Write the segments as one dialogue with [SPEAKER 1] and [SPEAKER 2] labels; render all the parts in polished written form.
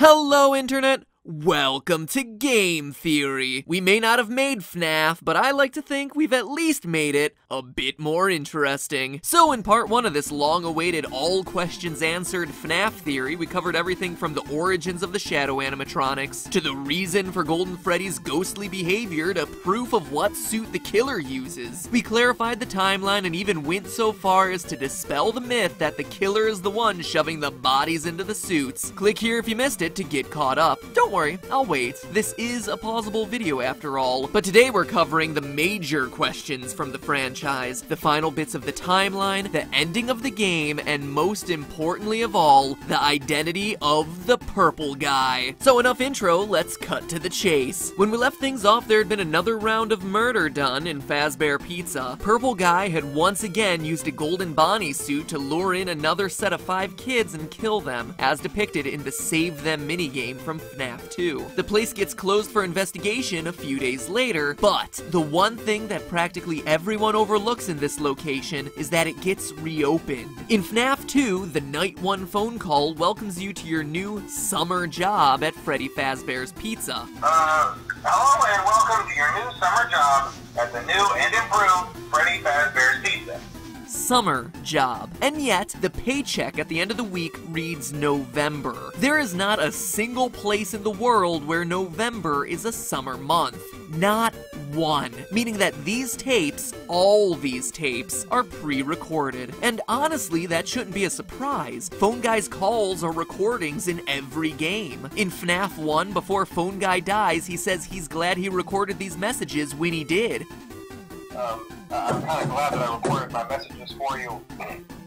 [SPEAKER 1] Hello, Internet! Welcome to Game Theory. We may not have made FNAF, but I like to think we've at least made it a bit more interesting. So in part 1 of this long-awaited all questions answered FNAF theory, we covered everything from the origins of the shadow animatronics, to the reason for Golden Freddy's ghostly behavior, to proof of what suit the killer uses. We clarified the timeline and even went so far as to dispel the myth that the killer is the one shoving the bodies into the suits. Click here if you missed it to get caught up. Don't worry, I'll wait. This is a pausable video after all. But today we're covering the major questions from the franchise, the final bits of the timeline, the ending of the game, and most importantly of all, the identity of the purple guy. So enough intro, let's cut to the chase. When we left things off, there had been another round of murder done in Fazbear Pizza. Purple Guy had once again used a Golden Bonnie suit to lure in another set of 5 kids and kill them, as depicted in the Save Them minigame from FNAF 2. The place gets closed for investigation a few days later, but the one thing that practically everyone overlooks in this location is that it gets reopened. In FNAF 2, the Night 1 phone call welcomes you to your new summer job at Freddy Fazbear's Pizza.
[SPEAKER 2] Hello and welcome to your new summer job at the new and improved Freddy Fazbear's Pizza.
[SPEAKER 1] Summer job. And yet, the paycheck at the end of the week reads November. There is not a single place in the world where November is a summer month. Not one. Meaning that these tapes, all these tapes, are pre-recorded. And honestly, that shouldn't be a surprise. Phone Guy's calls are recordings in every game. In FNAF 1, before Phone Guy dies, he says he's glad he recorded these messages when he did.
[SPEAKER 2] I'm kind of glad that I recorded my messages for you.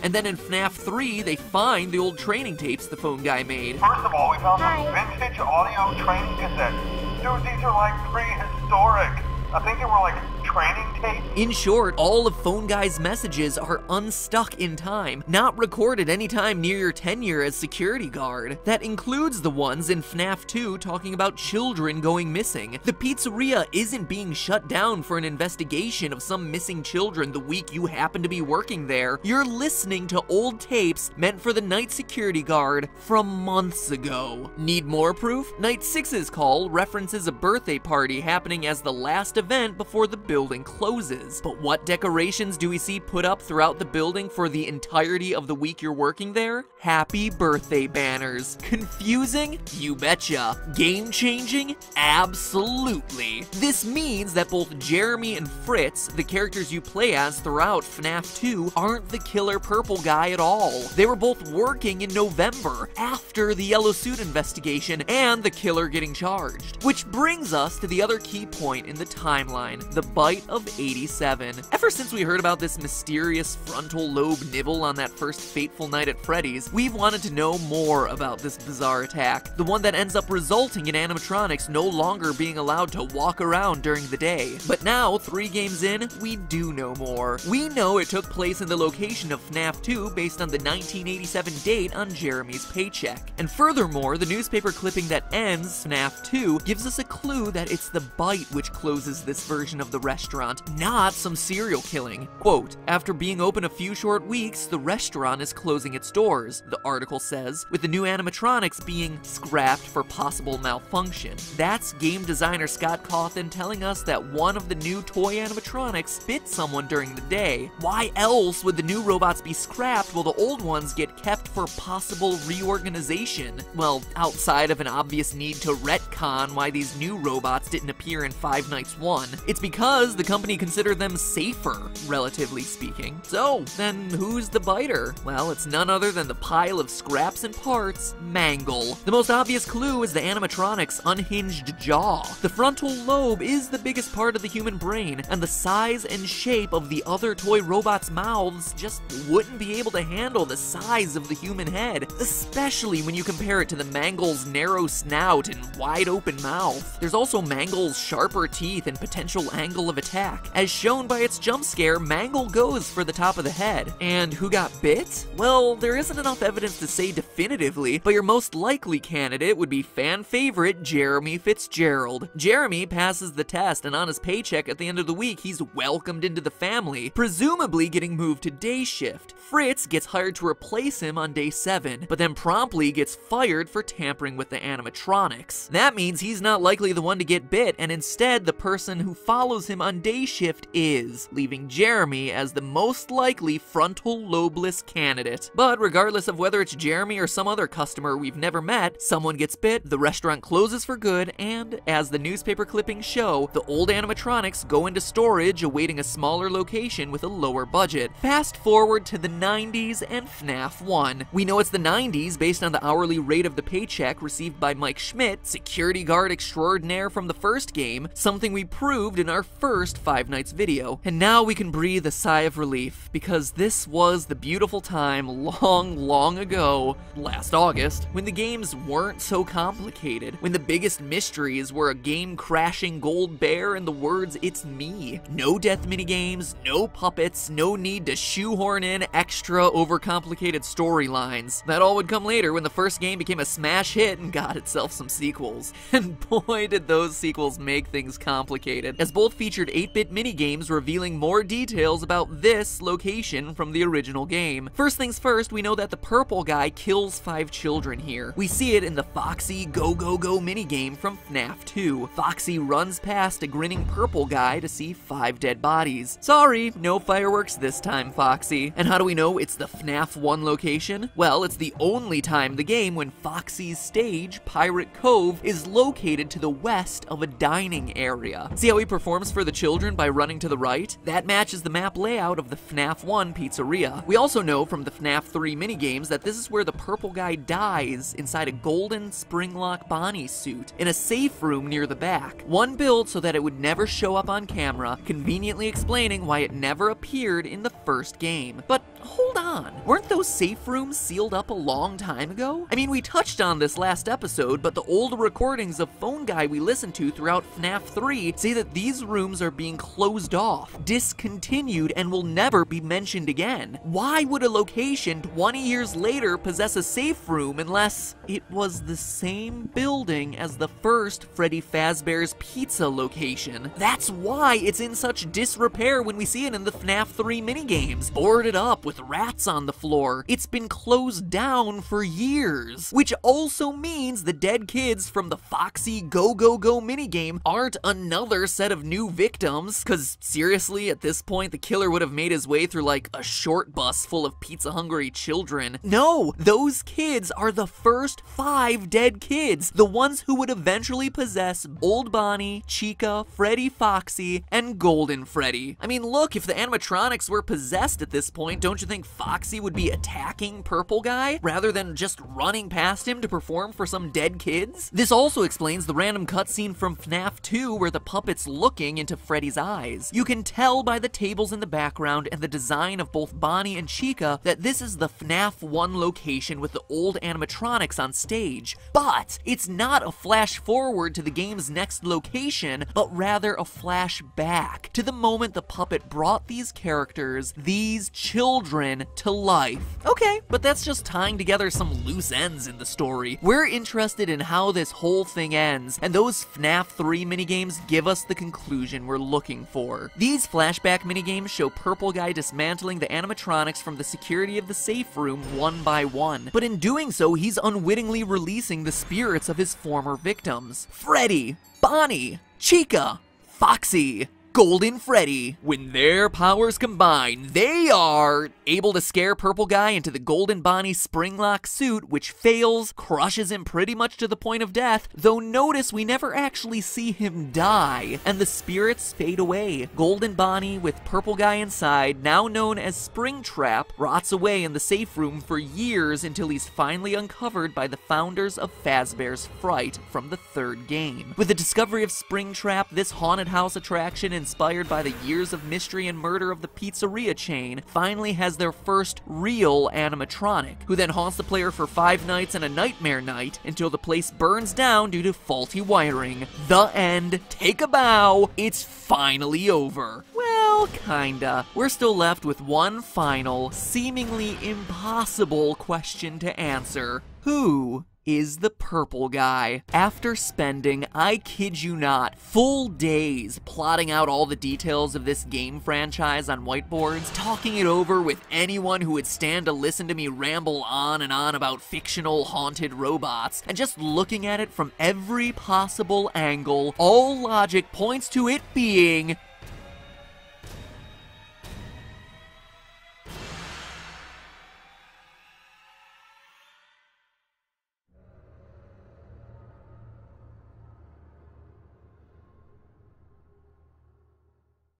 [SPEAKER 1] And then in FNAF 3, they find the old training tapes the Phone Guy made.
[SPEAKER 2] First of all, we found some vintage audio training cassettes. Dude, these are like prehistoric. I think they were like training tapes.
[SPEAKER 1] In short, all of Phone Guy's messages are unstuck in time, not recorded anytime near your tenure as security guard. That includes the ones in FNAF 2 talking about children going missing. The pizzeria isn't being shut down for an investigation of some missing children the week you happen to be working there. You're listening to old tapes meant for the night security guard from months ago. Need more proof? Night 6's call references a birthday party happening as the last event before the building closes. But what decorations do we see put up throughout the building for the entirety of the week you're working there? Happy birthday banners. Confusing? You betcha. Game-changing? Absolutely. This means that both Jeremy and Fritz, the characters you play as throughout FNAF 2, aren't the killer purple guy at all. They were both working in November, after the yellow suit investigation and the killer getting charged. Which brings us to the other key point in the timeline, the bite of 87. Ever since we heard about this mysterious frontal lobe nibble on that first fateful night at Freddy's, we've wanted to know more about this bizarre attack, the one that ends up resulting in animatronics no longer being allowed to walk around during the day. But now, 3 games in, we do know more. We know it took place in the location of FNAF 2 based on the 1987 date on Jeremy's paycheck. And furthermore, the newspaper clipping that ends FNAF 2 gives us a clue that it's the bite which closes this version of the restaurant, not some serial killing. Quote, after being open a few short weeks, the restaurant is closing its doors, the article says, with the new animatronics being scrapped for possible malfunction. That's game designer Scott Cawthon telling us that one of the new toy animatronics bit someone during the day. Why else would the new robots be scrapped while the old ones get kept for possible reorganization? Well, outside of an obvious need to retcon why these new robots didn't appear in Five Nights 1, it's because the company considered them safer, relatively speaking. So, then who's the biter? Well, it's none other than the pile of scraps and parts, Mangle. The most obvious clue is the animatronic's unhinged jaw. The frontal lobe is the biggest part of the human brain, and the size and shape of the other toy robots' mouths just wouldn't be able to handle the size of the human head, especially when you compare it to the Mangle's narrow snout and wide open mouth. There's also Mangle's sharper teeth and potential angle of of attack. As shown by its jump scare, Mangle goes for the top of the head. And who got bit? Well, there isn't enough evidence to say definitively, but your most likely candidate would be fan favorite Jeremy Fitzgerald. Jeremy passes the test, and on his paycheck at the end of the week, he's welcomed into the family, presumably getting moved to day shift. Fritz gets hired to replace him on day 7, but then promptly gets fired for tampering with the animatronics. That means he's not likely the one to get bit, and instead the person who follows him on day shift is, leaving Jeremy as the most likely frontal lobeless candidate. But regardless of whether it's Jeremy or some other customer we've never met, someone gets bit, the restaurant closes for good, and as the newspaper clippings show, the old animatronics go into storage awaiting a smaller location with a lower budget. Fast forward to the 90s and FNAF 1. We know it's the 90s based on the hourly rate of the paycheck received by Mike Schmidt, security guard extraordinaire from the first game, something we proved in our first Five Nights video. And now we can breathe a sigh of relief, because this was the beautiful time long ago, last August, when the games weren't so complicated, when the biggest mysteries were a game-crashing gold bear and the words "it's me." No death minigames, no puppets, no need to shoehorn in extra overcomplicated storylines. That all would come later when the first game became a smash hit and got itself some sequels. And boy did those sequels make things complicated, as both featured 8-bit minigames revealing more details about this location from the original game. First things first, we know that the purple guy kills 5 children here. We see it in the Foxy Go Go Go minigame from FNAF 2. Foxy runs past a grinning purple guy to see 5 dead bodies. Sorry, no fireworks this time, Foxy. And how do we know it's the FNAF 1 location? Well, it's the only time in the game when Foxy's stage, Pirate Cove, is located to the west of a dining area. See how he performs for the children by running to the right? That matches the map layout of the FNAF 1 pizzeria. We also know from the FNAF 3 minigames that this is where the purple guy dies inside a golden Springlock Bonnie suit in a safe room near the back. One built so that it would never show up on camera, conveniently explaining why it never appeared in the first game. But hold on, weren't those safe rooms sealed up a long time ago? I mean, we touched on this last episode, but the old recordings of Phone Guy we listened to throughout FNAF 3 say that these rooms are being closed off, discontinued, and will never be mentioned again. Why would a location 20 years later possess a safe room unless it was the same building as the first Freddy Fazbear's Pizza location? That's why it's in such disrepair when we see it in the FNAF 3 minigames, boarded up with rats on the floor. It's been closed down for years, which also means the dead kids from the Foxy Go Go Go minigame aren't another set of new victims, cause seriously, at this point, the killer would have made his way through like a short bus full of pizza-hungry children. No, those kids are the first 5 dead kids, the ones who would eventually possess Old Bonnie, Chica, Freddy Foxy, and Golden Freddy. I mean, look, if the animatronics were possessed at this point, don't you think Foxy would be attacking Purple Guy rather than just running past him to perform for some dead kids? This also explains the random cutscene from FNAF 2 where the puppet's looking into Freddy's eyes. You can tell by the tables in the background and the design of both Bonnie and Chica that this is the FNAF 1 location with the old animatronics on stage. But it's not a flash forward to the game's next location, but rather a flash back to the moment the puppet brought these characters, these children, to life. Okay, but that's just tying together some loose ends in the story. We're interested in how this whole thing ends, and those FNAF 3 minigames give us the conclusion we're looking for. These flashback minigames show Purple Guy dismantling the animatronics from the security of the safe room one by one, but in doing so, he's unwittingly releasing the spirits of his former victims. Freddy, Bonnie, Chica, Foxy, Golden Freddy. When their powers combine, they are able to scare Purple Guy into the Golden Bonnie Springlock suit, which fails, crushes him pretty much to the point of death, though notice we never actually see him die, and the spirits fade away. Golden Bonnie, with Purple Guy inside, now known as Springtrap, rots away in the safe room for years until he's finally uncovered by the founders of Fazbear's Fright from the third game. With the discovery of Springtrap, this haunted house attraction and inspired by the years of mystery and murder of the pizzeria chain, finally has their first real animatronic, who then haunts the player for 5 nights and a nightmare night until the place burns down due to faulty wiring. The end. Take a bow. It's finally over. Well, kinda. We're still left with one final, seemingly impossible question to answer. Who is the purple guy? After spending, I kid you not, full days plotting out all the details of this game franchise on whiteboards, talking it over with anyone who would stand to listen to me ramble on and on about fictional haunted robots, and just looking at it from every possible angle, all logic points to it being